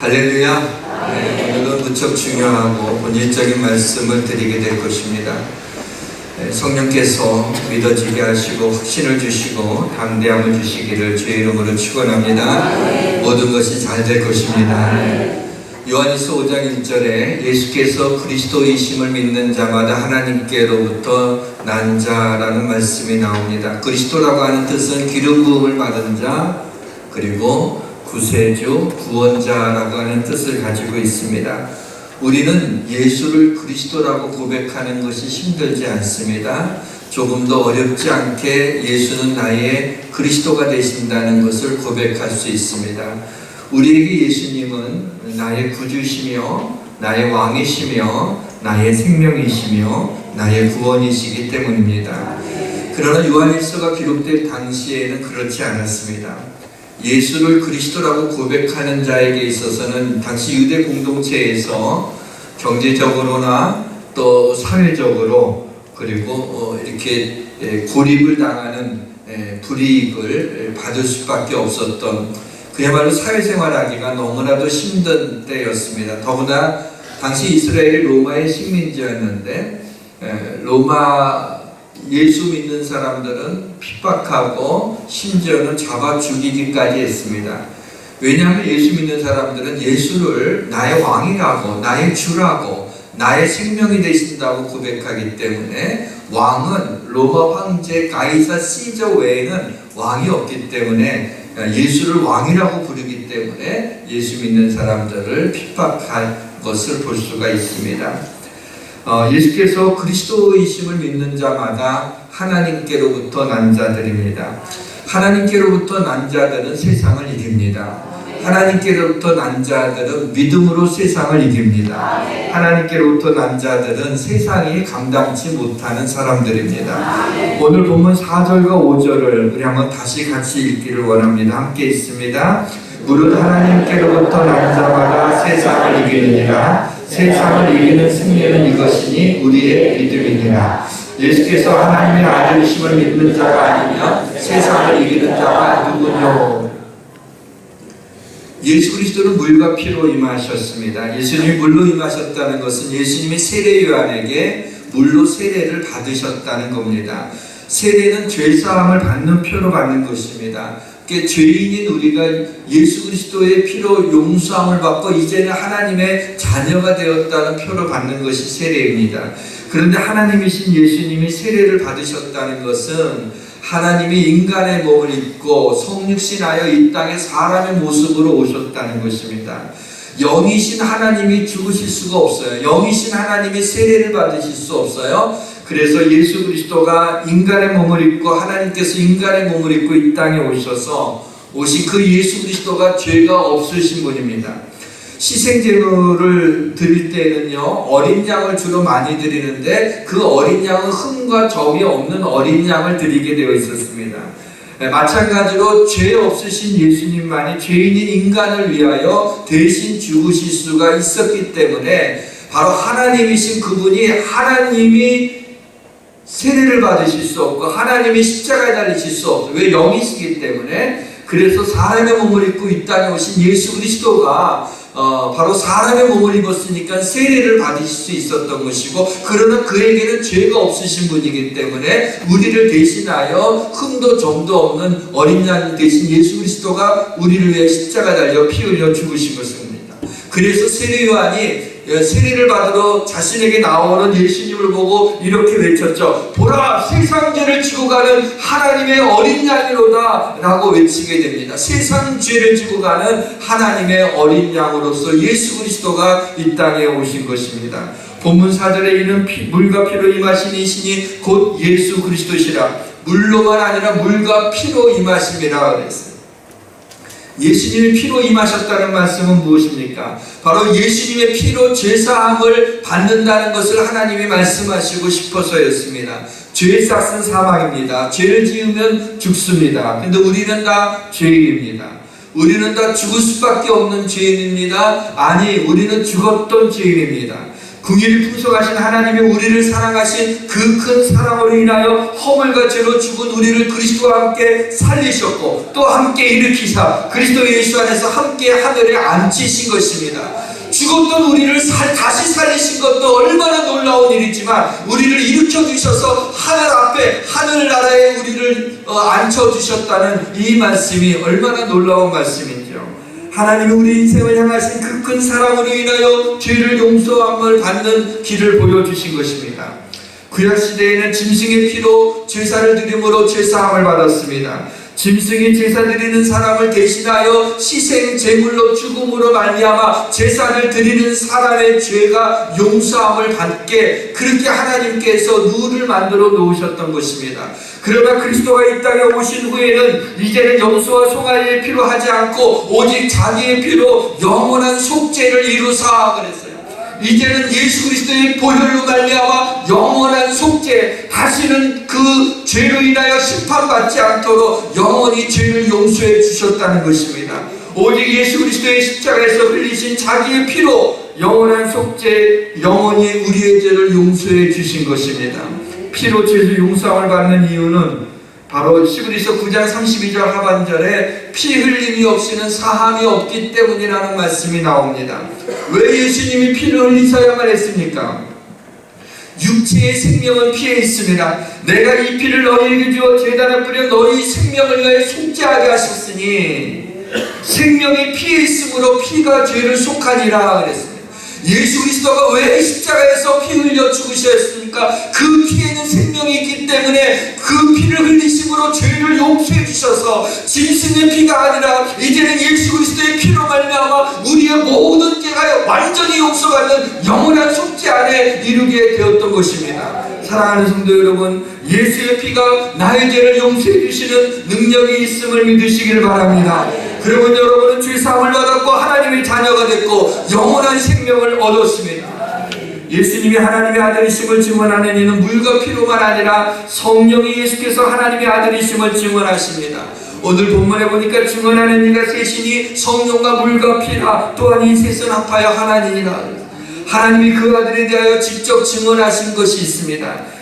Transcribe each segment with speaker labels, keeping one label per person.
Speaker 1: 할렐루야. 오늘은 무척 중요하고 본질적인 말씀을 드리게 될 것입니다. 성령께서 믿어지게 하시고 확신을 주시고 담대함을 주시기를 주의 이름으로 축원합니다. 모든 것이 잘 될 것입니다. 요한일서 5장 1절에 예수께서 그리스도이심을 믿는 자마다 하나님께로부터 난 자라는 말씀이 나옵니다. 그리스도라고 하는 뜻은 기름 부음을 받은 자, 그리고 구세주, 구원자라고 하는 뜻을 가지고 있습니다. 우리는 예수를 그리스도라고 고백하는 것이 힘들지 않습니다. 조금 더 어렵지 않게 예수는 나의 그리스도가 되신다는 것을 고백할 수 있습니다. 우리에게 예수님은 나의 구주시며 나의 왕이시며 나의 생명이시며 나의 구원이시기 때문입니다. 그러나 요한일서가 기록될 당시에는 그렇지 않았습니다. 예수를 그리스도라고 고백하는 자에게 있어서는 당시 유대 공동체에서 경제적으로나 또 사회적으로 그리고 이렇게 고립을 당하는 불이익을 받을 수밖에 없었던, 그야말로 사회생활하기가 너무나도 힘든 때였습니다. 더구나 당시 이스라엘이 로마의 식민지였는데 예수 믿는 사람들은 핍박하고 심지어는 잡아 죽이기까지 했습니다. 왜냐하면 예수 믿는 사람들은 예수를 나의 왕이라고, 나의 주라고, 나의 생명이 되신다고 고백하기 때문에, 왕은 로마 황제 가이사 시저 외에는 왕이 없기 때문에 예수를 왕이라고 부르기 때문에 예수 믿는 사람들을 핍박할 것을 볼 수가 있습니다. 예수께서 그리스도이심을 믿는 자마다 하나님께로부터 난 자들입니다. 하나님께로부터 난 자들은 세상을 이깁니다. 하나님께로부터 난 자들은 믿음으로 세상을 이깁니다. 하나님께로부터 난 자들은 세상이 감당치 못하는 사람들입니다. 오늘 본문 4절과 5절을 우리 한번 다시 같이 읽기를 원합니다. 함께 읽습니다. 무릇 하나님께로부터 난 자마다 세상을 이기느니라. 세상을 이기는 승리는 이것이니 우리의 믿음이니라. 예수께서 하나님의 아들이심을 믿는 자가 아니면 세상을 이기는 자가 누구뇨? 예수 그리스도는 물과 피로 임하셨습니다. 예수님이 물로 임하셨다는 것은 예수님이 세례 요한에게 물로 세례를 받으셨다는 겁니다. 세례는 죄사함을 받는 표로 받는 것입니다. 죄인인 우리가 예수 그리스도의 피로 용서함을 받고 이제는 하나님의 자녀가 되었다는 표로 받는 것이 세례입니다. 그런데 하나님이신 예수님이 세례를 받으셨다는 것은 하나님이 인간의 몸을 입고 성육신하여 이 땅에 사람의 모습으로 오셨다는 것입니다. 영이신 하나님이 죽으실 수가 없어요. 영이신 하나님이 세례를 받으실 수 없어요. 그래서 예수 그리스도가 인간의 몸을 입고, 하나님께서 인간의 몸을 입고 이 땅에 오신 그 예수 그리스도가 죄가 없으신 분입니다. 희생제물을 드릴 때는요, 어린 양을 주로 많이 드리는데 그 어린 양은 흠과 점이 없는 어린 양을 드리게 되어 있었습니다. 마찬가지로 죄 없으신 예수님만이 죄인인 인간을 위하여 대신 죽으실 수가 있었기 때문에, 바로 하나님이신 그분이, 하나님이 세례를 받으실 수 없고 하나님이 십자가에 달리실 수 없어요. 왜? 영이시기 때문에. 그래서 사람의 몸을 입고 이 땅에 오신 예수 그리스도가 바로 사람의 몸을 입었으니까 세례를 받으실 수 있었던 것이고, 그러나 그에게는 죄가 없으신 분이기 때문에 우리를 대신하여 흠도 점도 없는 어린 양 대신 예수 그리스도가 우리를 위해 십자가에 달려 피 흘려 죽으신 것입니다. 그래서 세례 요한이 세례를 받으러 자신에게 나오는 예수님을 보고 이렇게 외쳤죠. 보라, 세상 죄를 지고 가는 하나님의 어린 양이로다 라고 외치게 됩니다. 세상 죄를 지고 가는 하나님의 어린 양으로서 예수 그리스도가 이 땅에 오신 것입니다. 본문 4절에 이는 물과 피로 임하신 이신이 곧 예수 그리스도시라. 물로만 아니라 물과 피로 임하심이라 그랬어요. 예수님이 피로 임하셨다는 말씀은 무엇입니까? 바로 예수님의 피로 죄사함을 받는다는 것을 하나님이 말씀하시고 싶어서였습니다. 죄의 싹은 사망입니다. 죄를 지으면 죽습니다. 근데 우리는 다 죄인입니다. 우리는 다 죽을 수밖에 없는 죄인입니다. 아니, 우리는 죽었던 죄인입니다. 긍휼이 풍성하신 하나님이 우리를 사랑하신 그 큰 사랑으로 인하여 허물과 죄로 죽은 우리를 그리스도와 함께 살리셨고 또 함께 일으키사 그리스도 예수 안에서 함께 하늘에 앉히신 것입니다. 죽었던 우리를 다시 살리신 것도 얼마나 놀라운 일이지만 우리를 일으켜 주셔서 하늘 앞에 하늘나라에 우리를 앉혀주셨다는 이 말씀이 얼마나 놀라운 말씀인지요. 하나님이 우리 인생을 향하신 그 큰 사랑으로 인하여 죄를 용서함을 받는 길을 보여주신 것입니다. 구약시대에는 짐승의 피로 제사를 드림으로 죄사함을 받았습니다. 짐승이 제사 드리는 사람을 대신하여 희생 제물로 죽음으로 말미암아 제사를 드리는 사람의 죄가 용서함을 받게 그렇게 하나님께서 룰을 만들어 놓으셨던 것입니다. 그러나 그리스도가 이 땅에 오신 후에는 이제는 염소와 송아지의 피로 하지 않고 오직 자기의 피로 영원한 속죄를 이루사 그랬어요. 이제는 예수 그리스도의 보혈로 말미암아 영원한 속죄, 다시는 그 죄로 인하여 심판받지 않도록 영원히 죄를 용서해 주셨다는 것입니다. 오직 예수 그리스도의 십자가에서 흘리신 자기의 피로 영원한 속죄, 영원히 우리의 죄를 용서해 주신 것입니다. 피로 죄를 용서함을 받는 이유는 바로 히브리서 9장 32절 하반절에 피 흘림이 없이는 사함이 없기 때문이라는 말씀이 나옵니다. 왜 예수님이 피를 흘리셔야만 했습니까? 육체의 생명은 피에 있습니다. 내가 이 피를 너희에게 주어 제단에 뿌려 너희 생명을 위하여 속죄하게 하셨으니 생명이 피에 있으므로 피가 죄를 속하니라 그랬습니다. 예수 그리스도가 왜 십자가에서 피 흘려 죽으셨습니까? 그 피에는 생명이 있기 때문에 그 피를 흘리심으로 죄를 용서해 주셔서 짐승의 피가 아니라 이제는 예수 그리스도의 피로 말미암아 우리의 모든 죄가 완전히 용서받는 영원한 속죄 안에 이루게 되었던 것입니다. 사랑하는 성도 여러분, 예수의 피가 나의 죄를 용서해 주시는 능력이 있음을 믿으시길 바랍니다. 그러면 여러분은 죄사함을 받았고 하나님의 자녀가 됐고 영원한 생명을 얻었습니다. 예수님이 하나님의 아들이심을 증언하는 이는 물과 피로만 아니라 성령이 예수께서 하나님의 아들이심을 증언하십니다. 오늘 본문에 보니까 증언하는 이가 셋이니 성령과 물과 피라 또한 이 셋은 합하여 하나님이라. 하나님이 그 아들에 대하여 직접 증언하신 것이 있습니다.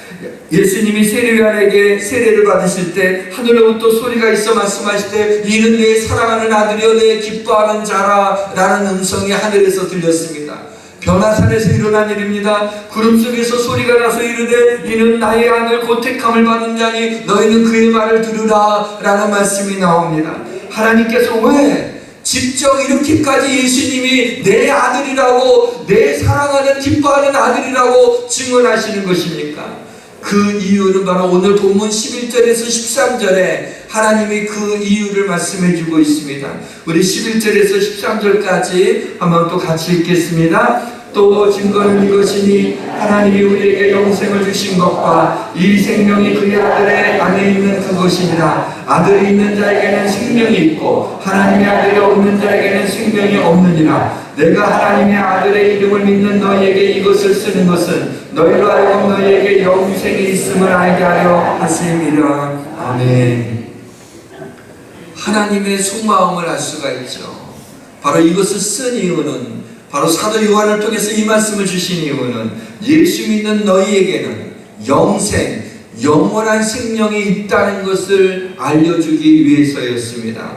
Speaker 1: 예수님이 세례요한에게 세례를 받으실 때 하늘로부터 소리가 있어 말씀하실 때 이는 내 사랑하는 아들이여 내 기뻐하는 자라 라는 음성이 하늘에서 들렸습니다. 변화산에서 일어난 일입니다. 구름 속에서 소리가 나서 이르되 이는 나의 아들 곧 택함을 받은 자니 너희는 그의 말을 들으라 라는 말씀이 나옵니다. 하나님께서 왜 직접 이렇게까지 예수님이 내 아들이라고 내 사랑하는 기뻐하는 아들이라고 증언하시는 것입니까? 그 이유는 바로 오늘 본문 11절에서 13절에 하나님이 그 이유를 말씀해 주고 있습니다. 우리 11절에서 13절까지 한번 또 같이 읽겠습니다. 또 증거는 이것이니 하나님이 우리에게 영생을 주신 것과 이 생명이 그의 아들의 안에 있는 그것이니라. 아들이 있는 자에게는 생명이 있고 하나님의 아들이 없는 자에게는 생명이 없느니라. 내가 하나님의 아들의 이름을 믿는 너희에게 이것을 쓰는 것은 너희로 하여금 너희에게 영생이 있음을 알게 하려 하심이라. 아멘. 하나님의 속마음을 알 수가 있죠. 바로 이것을 쓴 이유는 바로 사도 요한을 통해서 이 말씀을 주신 이유는 예수 믿는 너희에게는 영생, 영원한 생명이 있다는 것을 알려주기 위해서였습니다.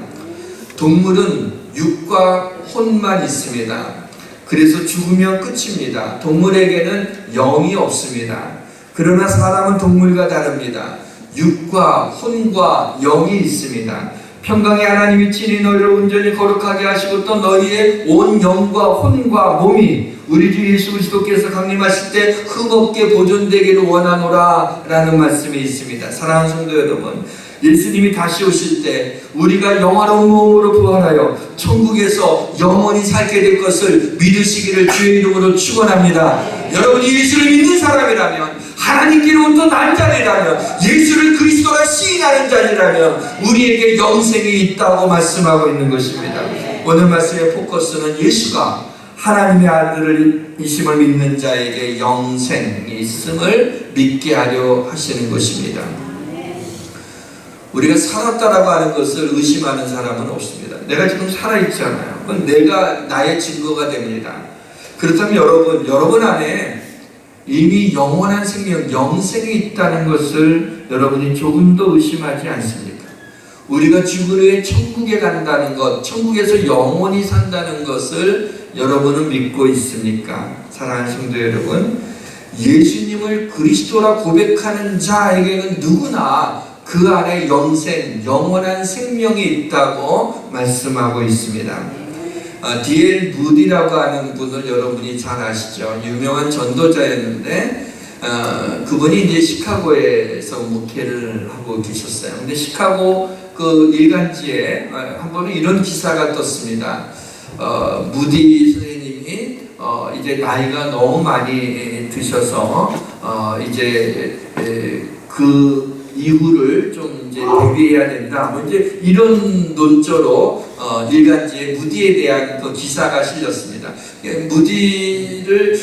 Speaker 1: 동물은 육과 혼만 있습니다. 그래서 죽으면 끝입니다. 동물에게는 영이 없습니다. 그러나 사람은 동물과 다릅니다. 육과 혼과 영이 있습니다. 평강의 하나님이 친히 너희를 온전히 거룩하게 하시고 또 너희의 온 영과 혼과 몸이 우리 주 예수 그리스도께서 강림하실 때 흠없게 보존되기를 원하노라 라는 말씀이 있습니다. 사랑하는 성도 여러분, 예수님이 다시 오실 때 우리가 영화로운 몸으로 부활하여 천국에서 영원히 살게 될 것을 믿으시기를 주의 이름으로 축원합니다. 여러분이 예수를 믿는 사람이라면, 하나님께로부터 난 자리라면, 예수를 그리스도가 시인하는 자리라면 우리에게 영생이 있다고 말씀하고 있는 것입니다. 오늘 말씀의 포커스는 예수가 하나님의 아들이심을 믿는 자에게 영생이 있음을 믿게 하려 하시는 것입니다. 우리가 살았다라고 하는 것을 의심하는 사람은 없습니다. 내가 지금 살아있잖아요. 그건 내가 나의 증거가 됩니다. 그렇다면 여러분 안에 이미 영원한 생명, 영생이 있다는 것을 여러분이 조금 더 의심하지 않습니까? 우리가 죽은 후에 천국에 간다는 것, 천국에서 영원히 산다는 것을 여러분은 믿고 있습니까? 사랑하는 성도 여러분, 예수님을 그리스도라 고백하는 자에게는 누구나 그 안에 영생, 영원한 생명이 있다고 말씀하고 있습니다. D.L. 무디라고 하는 분을 여러분이 잘 아시죠? 유명한 전도자였는데 그분이 이제 시카고에서 목회를 하고 계셨어요. 근데 시카고 그 일간지에 한 번은 이런 기사가 떴습니다. 무디 선생님이 이제 나이가 너무 많이 드셔서 이제 그 이후를 좀 이제 대비해야 된다. 뭐 이제 이런 논조로 일간지에 무디에 대한 그 기사가 실렸습니다. 무디를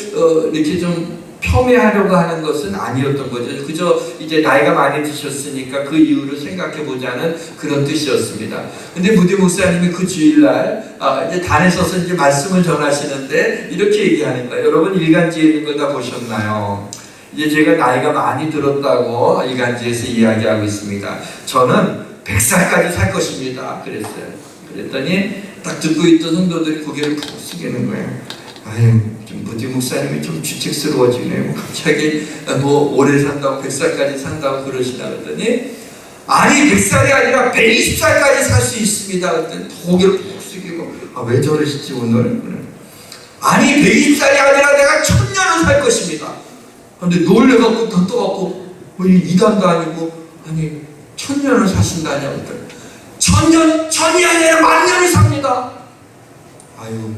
Speaker 1: 이렇게 좀 폄훼하려고 하는 것은 아니었던 거죠. 그저 이제 나이가 많이 드셨으니까 그 이유를 생각해 보자는 그런 뜻이었습니다. 근데 무디 목사님이 그 주일날 이제 단에 서서 이제 말씀을 전하시는데 이렇게 얘기하는 거예요. 여러분 일간지에 있는 거 다 보셨나요? 이제 제가 나이가 많이 들었다고 일간지에서 이야기하고 있습니다. 저는 100살까지 살 것입니다. 그랬어요. 그랬더니 딱 듣고 있던 성도들이 고개를 푹 숙이는 거예요. 아유, 좀 무디 목사님이 좀 주책스러워지네요. 갑자기 뭐 오래 산다고 100살까지 산다고 그러시나 그랬더니 아니 100살이 아니라 120살까지 살 수 있습니다. 그랬더니 고개를 푹 숙이고 왜 저러시지 오늘? 아니 120살이 아니라 내가 1000년을 살 것입니다. 근데 놀래갖고 더 떠갖고 이단도 아니고 아니 1000년을 사신다냐고. 1000년이 아니라 10,000년을 삽니다. 아유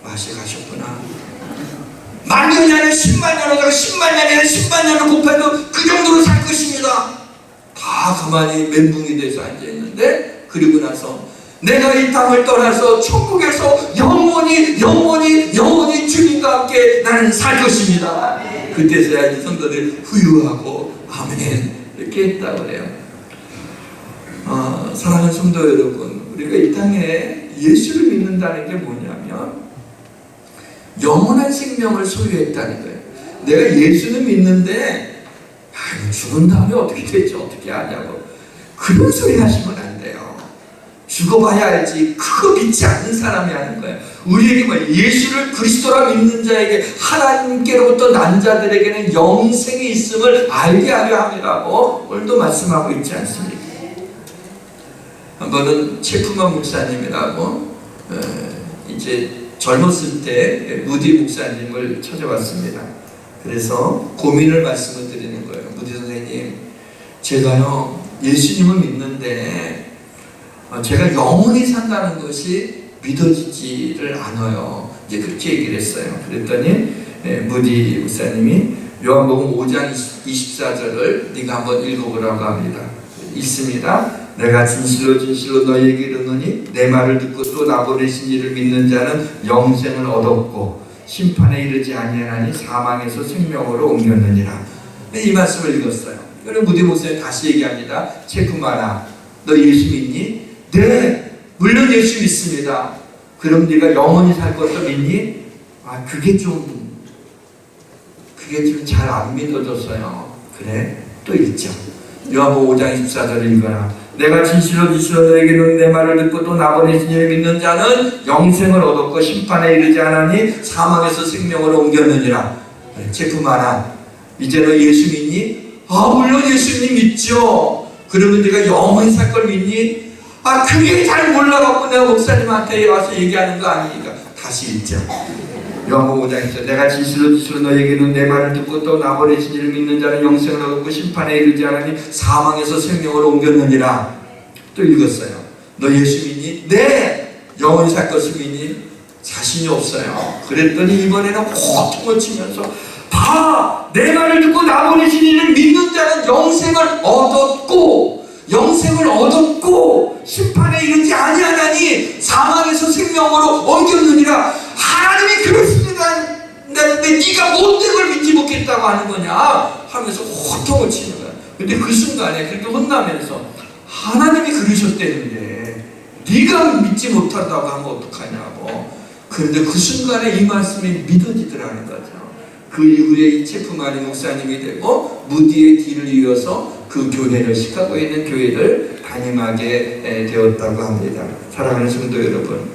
Speaker 1: 맛이 가셨구나. 10,000년이 아니라 100,000년 하다가 100,000년이 아니라 100,000년을 곱해도 그 정도로 살 것입니다. 다 가만히 멘붕이 돼서 앉아있는데 그리고 나서 내가 이 땅을 떠나서 천국에서 영원히 주님과 함께 나는 살 것입니다. 그때서야 이 성도들이 후유하고 아멘 이렇게 했다고 그래요. 사랑하는 성도 여러분, 우리가 이 땅에 예수를 믿는다는 게 뭐냐면 영원한 생명을 소유했다는 거예요. 내가 예수는 믿는데 죽은 다음에 어떻게 되지? 어떻게 하냐고 그런 소리 하시면 안 돼요. 죽어봐야 알지. 그거 믿지 않는 사람이 하는 거예요. 우리에게 뭐 예수를 그리스도라 믿는 자에게 하나님께로부터 난 자들에게는 영생이 있음을 알게 하려 함이라고 오늘도 말씀하고 있지 않습니까? 한 번은 체프만 목사님이라고 이제 젊었을 때 무디 목사님을 찾아왔습니다. 그래서 고민을 말씀을 드리는 거예요. 무디 선생님, 제가요 예수님을 믿는데 제가 영원히 산다는 것이 믿어지지를 않아요. 이제 그렇게 얘기를 했어요. 그랬더니 무디 목사님이 요한복음 5장 24절을 네가 한번 읽어보라고 합니다. 읽습니다. 내가 진실로 너희에게 이르노니 내 말을 듣고 또 나 보내신 이를 믿는 자는 영생을 얻었고 심판에 이르지 아니하나니 사망에서 생명으로 옮겼느니라. 이 말씀을 읽었어요. 그리고 무디 목사님 다시 얘기합니다. 체크마나 너 예수 믿니? 네, 물론 예수 믿습니다. 그럼 네가 영원히 살 것도 믿니? 그게 좀 잘 안 믿어졌어요. 그래? 또 읽자. 요한복음 5장 24절을 읽어라. 내가 진실로 너에게는 내 말을 듣고 또 나 보내신 이를 믿는 자는 영생을 얻었고 심판에 이르지 않으니 사망에서 생명으로 옮겼느니라. 체크마나 이제 너 예수 믿니? 물론 예수님 믿죠. 그러면 네가 영원히 살 걸 믿니? 그게 잘 몰라갖고 내가 목사님한테 와서 얘기하는 거 아니니까. 다시 읽자. 요한복음 5장에서 내가 진실로 너에게는 내 말을 듣고 또 나 보내신 이를 믿는 자는 영생을 얻고 심판에 이르지 않으니 사망에서 생명으로 옮겼느니라. 또 읽었어요. 너 예수 믿니? 네! 영원히 살 것을 믿니? 자신이 없어요. 그랬더니 이번에는 호통을 치면서 내 말을 듣고 나 보내신 이를 믿는 자는 영생을 얻었고 심판에 이르지 아니하나니 사망에서 생명으로 옮겼느니라. 하나님이 그렇습니다. 근데 네가 뭔데 그걸 믿지 못했다고 하는 거냐 하면서 호통을 치는 거야. 근데 그 순간에 그렇게 혼나면서 하나님이 그러셨다는데 네가 믿지 못한다고 하면 어떡하냐고 그런데 그 순간에 이 말씀이 믿어지더라는 거죠. 그 이후에 이 체프마리 목사님이 되고 무디의 뒤를 이어서 그 교회를, 시카고에 있는 교회를 담임하게 되었다고 합니다. 사랑하는 성도 여러분,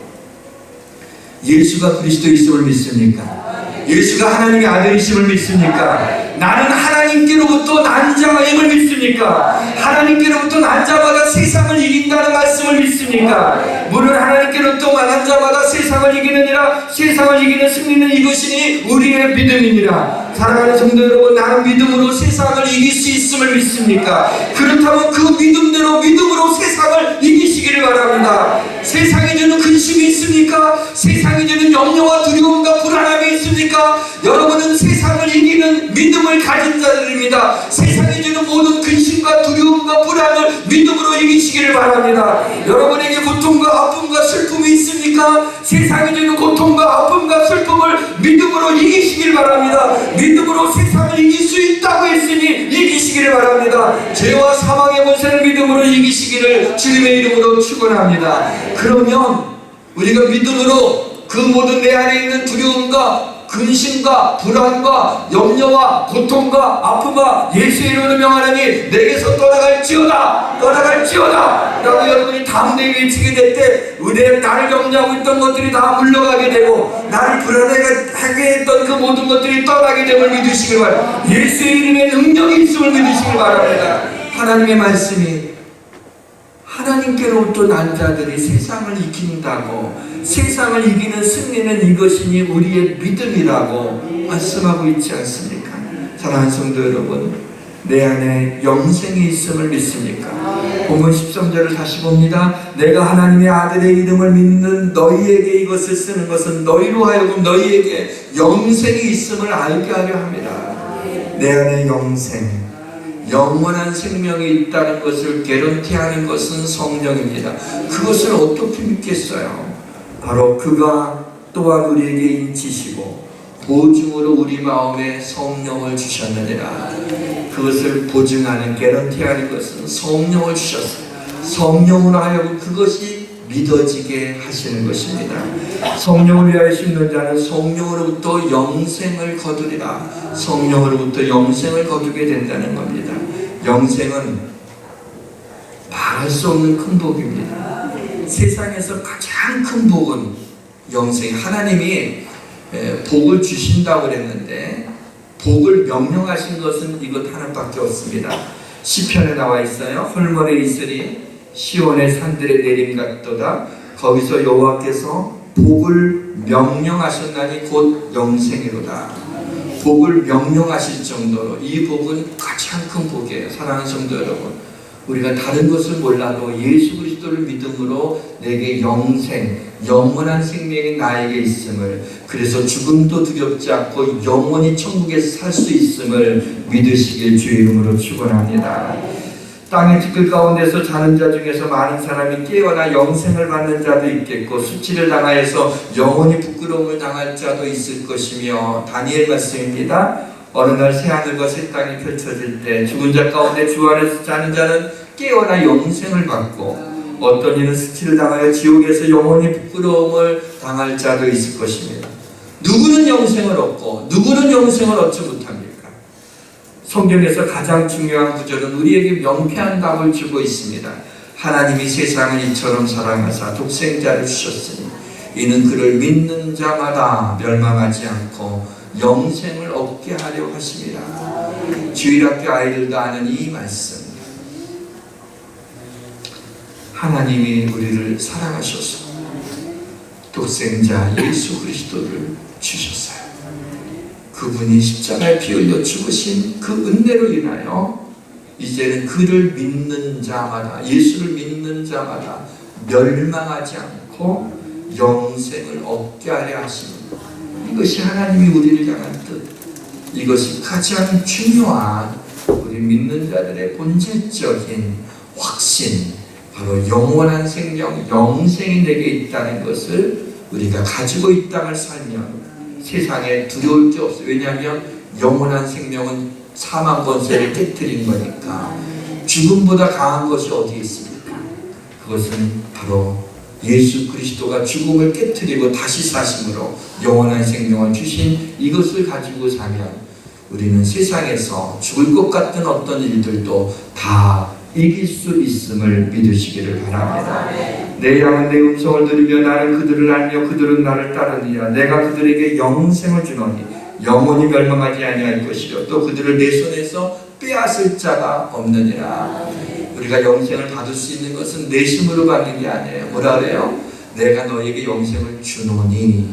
Speaker 1: 예수가 그리스도이심을 믿습니까? 예수가 하나님의 아들이심을 믿습니까? 나는 하나님께로부터 난 자임을 믿습니까? 하나님께로부터 난 자마다 세상을 이긴다는 말씀을 믿습니까? 물론 하나님께로부터 난 자마다 세상을 이기느니라. 세상을 이기는 승리는 이것이니 우리의 믿음이니라. 사랑하는 성도 여러분, 나는 믿음으로 세상을 이길 수 있음을 믿습니까? 그렇다면 그 믿음대로 믿음으로 세상을 이기시기를 바랍니다. 세상이 주는 근심이 있습니까? 세상이 주는 염려와 두려움과 불안함이 있습니까? 여러분은 세상을 이기는 믿음을 가진 자들입니다. 세상이 주는 모든 근심과 두려움과 불안을 믿음으로 이기시기를 바랍니다. 여러분에게 고통과 아픔과 슬픔이 있습니까? 세상이 주는 고통과 아픔과 슬픔을 믿음으로 이기시기를 바랍니다. 믿음으로 세상을 이길 수 있다고 했으니 이기시기를 바랍니다. 죄와 사망의 권세를 믿음으로 이기시기를 주님의 이름으로 축원합니다. 그러면 우리가 믿음으로 그 모든 내 안에 있는 두려움과 근심과 불안과 염려와 고통과 아픔과 예수의 이름으로 명하노니 내게서 떠나갈지어다 라고 여러분이 담대히 외치게 될 때 나를 염려하고 있던 것들이 다 물러가게 되고 나를 불안하게 했던 그 모든 것들이 떠나게 됨을 믿으시길 바랍니다. 예수의 이름에 능력이 있음을 믿으시길 바랍니다. 하나님의 말씀이 하나님께로부터 난 자들이 세상을 이긴다고, 세상을 이기는 승리는 이것이니 우리의 믿음이라고 말씀하고 있지 않습니까? 사랑하는 성도 여러분, 내 안에 영생이 있음을 믿습니까? 본문 13절을 다시 봅니다. 내가 하나님의 아들의 이름을 믿는 너희에게 이것을 쓰는 것은 너희로 하여금 너희에게 영생이 있음을 알게 하려 함이라. 내 안에 영생, 영원한 생명이 있다는 것을 개런티하는 것은 성령입니다. 그것을 어떻게 믿겠어요? 바로 그가 또한 우리에게 인치시고 보증으로 우리 마음에 성령을 주셨느니라. 그것을 보증하는, 개런티하는 것은 성령을 주셨어요. 성령으로 하여금 그것이 믿어지게 하시는 것입니다. 성령을 위하여 심는 자는 성령으로부터 영생을 거두리라. 성령으로부터 영생을 거두게 된다는 겁니다. 영생은 말할 수 없는 큰 복입니다. 세상에서 가장 큰 복은 영생. 하나님이 복을 주신다고 그랬는데 복을 명령하신 것은 이것 하나밖에 없습니다. 시편에 나와 있어요. 헐머에 있으리 시온의 산들의 내림 같도다. 거기서 여호와께서 복을 명령하셨나니 곧 영생이로다. 복을 명령하실 정도로 이 복은 가장 큰 복이에요. 사랑하는 성도 여러분, 우리가 다른 것을 몰라도 예수 그리스도를 믿음으로 내게 영생, 영원한 생명이 나에게 있음을, 그래서 죽음도 두렵지 않고 영원히 천국에서 살 수 있음을 믿으시길 주의 이름으로 축원합니다. 땅의 티끌 가운데서 자는 자 중에서 많은 사람이 깨어나 영생을 받는 자도 있겠고 수치를 당하여서 영원히 부끄러움을 당할 자도 있을 것이며, 다니엘 말씀입니다. 어느 날 새하늘과 새 땅이 펼쳐질 때 죽은 자 가운데 주 안에서 자는 자는 깨어나 영생을 받고 어떤 이는 수치를 당하여 지옥에서 영원히 부끄러움을 당할 자도 있을 것입니다. 누구는 영생을 얻고 누구는 영생을 얻지 못합니까? 성경에서 가장 중요한 구절은 우리에게 명쾌한 답을 주고 있습니다. 하나님이 세상을 이처럼 사랑하사 독생자를 주셨으니 이는 그를 믿는 자마다 멸망하지 않고 영생을 얻게 하려 하심이라. 주일학교 아이들도 아는 이 말씀, 하나님이 우리를 사랑하셔서 독생자 예수 그리스도를 주셨어요. 그분이 십자가에 피 흘려 죽으신 그 은혜로 인하여 이제는 그를 믿는 자마다, 예수를 믿는 자마다 멸망하지 않고 영생을 얻게 하려 하십니다. 이것이 하나님이 우리를 향한 뜻, 이것이 가장 중요한 우리 믿는 자들의 본질적인 확신, 바로 영원한 생명, 영생이 내게 있다는 것을 우리가 가지고 이 땅을 살면 세상에 두려울 게 없어요. 왜냐하면 영원한 생명은 사망 권세를 깨뜨린 거니까. 죽음보다 강한 것이 어디 있습니까? 그것은 바로 예수 그리스도가 죽음을 깨뜨리고 다시 사심으로 영원한 생명을 주신 이것을 가지고 사면 우리는 세상에서 죽을 것 같은 어떤 일들도 다 이길 수 있음을 믿으시기를 바랍니다. 내 양은 내 음성을 들으며 나는 그들을 알며 그들은 나를 따르리라. 내가 그들에게 영생을 주노니 영원히 멸망하지 아니할 것이요 또 그들을 내 손에서 빼앗을 자가 없느니라. 우리가 영생을 받을 수 있는 것은 내 힘으로 받는 게 아니에요. 뭐라 그래요? 내가 너에게 영생을 주노니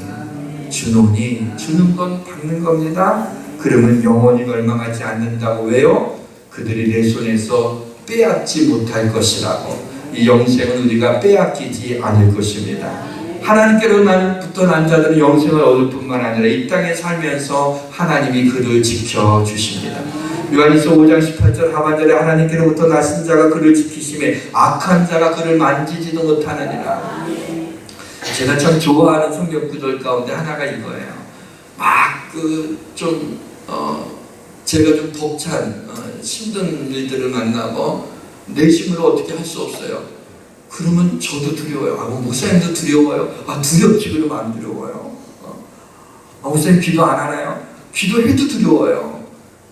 Speaker 1: 주는 건 받는 겁니다. 그러면 영원히 멸망하지 않는다고. 왜요? 그들이 내 손에서 빼앗지 못할 것이라고. 이 영생은 우리가 빼앗기지 않을 것입니다. 하나님께로부터 난 자들은 영생을 얻을 뿐만 아니라 이 땅에 살면서 하나님이 그를 지켜주십니다. 요한일서 5장 18절 하반절에 하나님께로부터 나신 자가 그를 지키심에 악한 자가 그를 만지지도 못하느니라. 제가 참 좋아하는 성경 구절 가운데 하나가 이거예요. 제가 좀 벅찬 힘든 일들을 만나고 내 힘으로 어떻게 할 수 없어요. 그러면 저도 두려워요. 목사님도 두려워요. 두렵지. 그러면 안 두려워요. 목사님 기도 안 하나요? 기도해도 두려워요.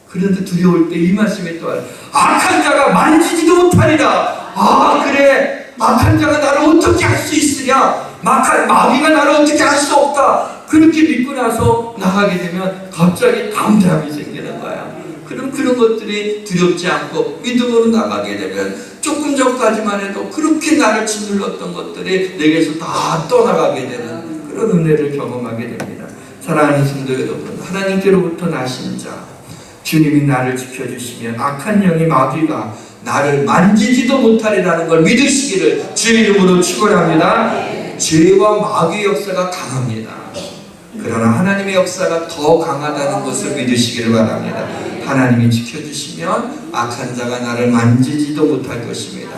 Speaker 1: 그런데 두려울 때 이 말씀이 또 와요. 악한 자가 만지지도 못하리라. 그래. 악한 자가 나를 어떻게 할 수 있으냐? 마귀가 나를 어떻게 할 수 없다. 그렇게 믿고 나서 나가게 되면 갑자기 담대함이 생기는 거야. 그럼 그런 것들이 두렵지 않고 믿음으로 나가게 되면 조금 전까지만 해도 그렇게 나를 짓눌렀던 것들이 내게서 다 떠나가게 되는 그런 은혜를 경험하게 됩니다. 사랑하는 성도 여러분, 하나님께로부터 나신 자 주님이 나를 지켜주시면 악한 영이 마귀가 나를 만지지도 못하리라는 걸 믿으시기를 주 이름으로 축원합니다. 죄와 마귀의 역사가 강합니다. 그러나 하나님의 역사가 더 강하다는 것을 믿으시기를 바랍니다. 하나님이 지켜주시면 악한 자가 나를 만지지도 못할 것입니다.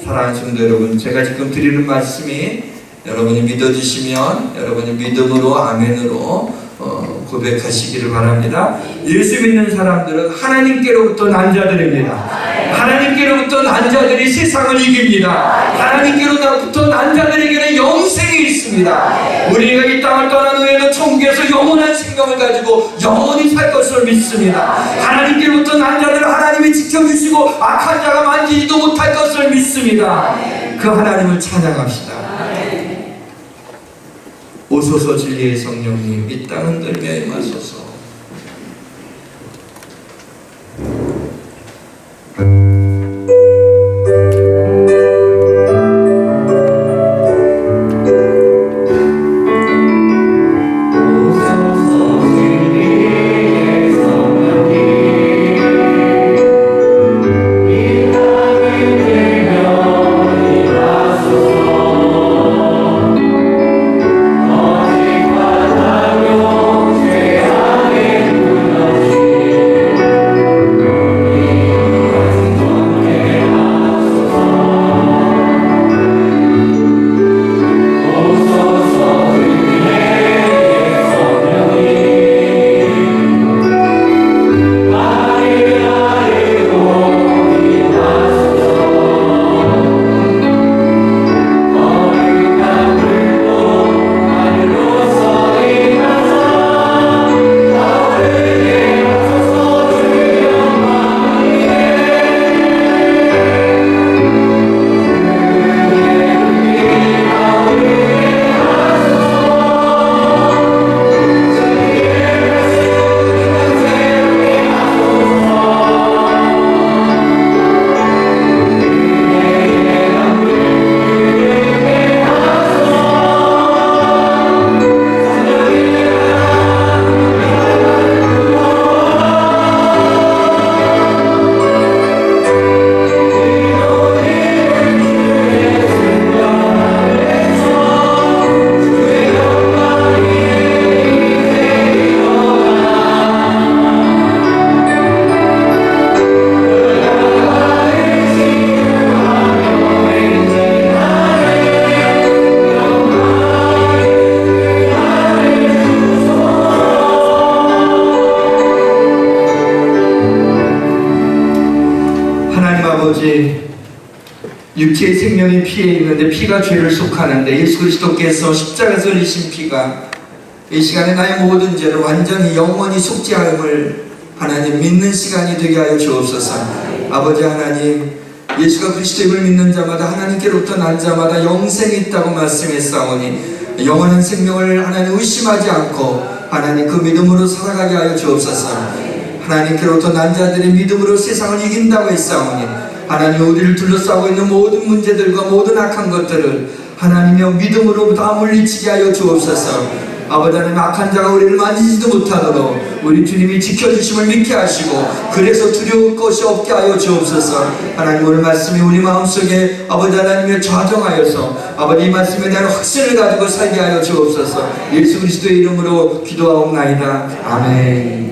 Speaker 1: 사랑하는 성도 여러분, 제가 지금 드리는 말씀이 여러분이 믿어주시면 여러분이 믿음으로 아멘으로 고백하시기를 바랍니다. 예수 믿는 사람들은 하나님께로부터 난 자들입니다. 하나님께로부터 난 자들이 세상을 이깁니다. 하나님께로부터 난 자들에게는 영생이 있습니다. 우리가 이 땅을 떠난 후에도 천국에서 영원한 생명을 가지고 영원히 살 것을 믿습니다. 하나님께로부터 난 자들을 하나님이 지켜주시고 악한 자가 만지지도 못할 것을 믿습니다. 그 하나님을 찬양합시다. 오소서 진리의 성령님, 이 땅 흔들며 임하소서. 육체의 생명이 피에 있는데 피가 죄를 속하는데 예수 그리스도께서 십자가에서 흘리신 피가 이 시간에 나의 모든 죄를 완전히 영원히 속죄함을 하나님 믿는 시간이 되게 하여 주옵소서. 아버지 하나님, 예수가 그리스도임을 믿는 자마다 하나님께로부터 난 자마다 영생이 있다고 말씀했사오니 영원한 생명을 하나님 의심하지 않고 하나님 그 믿음으로 살아가게 하여 주옵소서. 하나님께로부터 난 자들이 믿음으로 세상을 이긴다고 했사오니 하나님 우리를 둘러싸고 있는 모든 문제들과 모든 악한 것들을 하나님의 믿음으로 다 물리치게 하여 주옵소서. 아버지 하나님, 악한 자가 우리를 만지지도 못하도록 우리 주님이 지켜주심을 믿게 하시고 그래서 두려울 것이 없게 하여 주옵소서. 하나님, 오늘 말씀이 우리 마음속에 아버지 하나님을 좌정하여서 아버지 이 말씀에 대한 확신을 가지고 살게 하여 주옵소서. 예수 그리스도의 이름으로 기도하옵나이다. 아멘.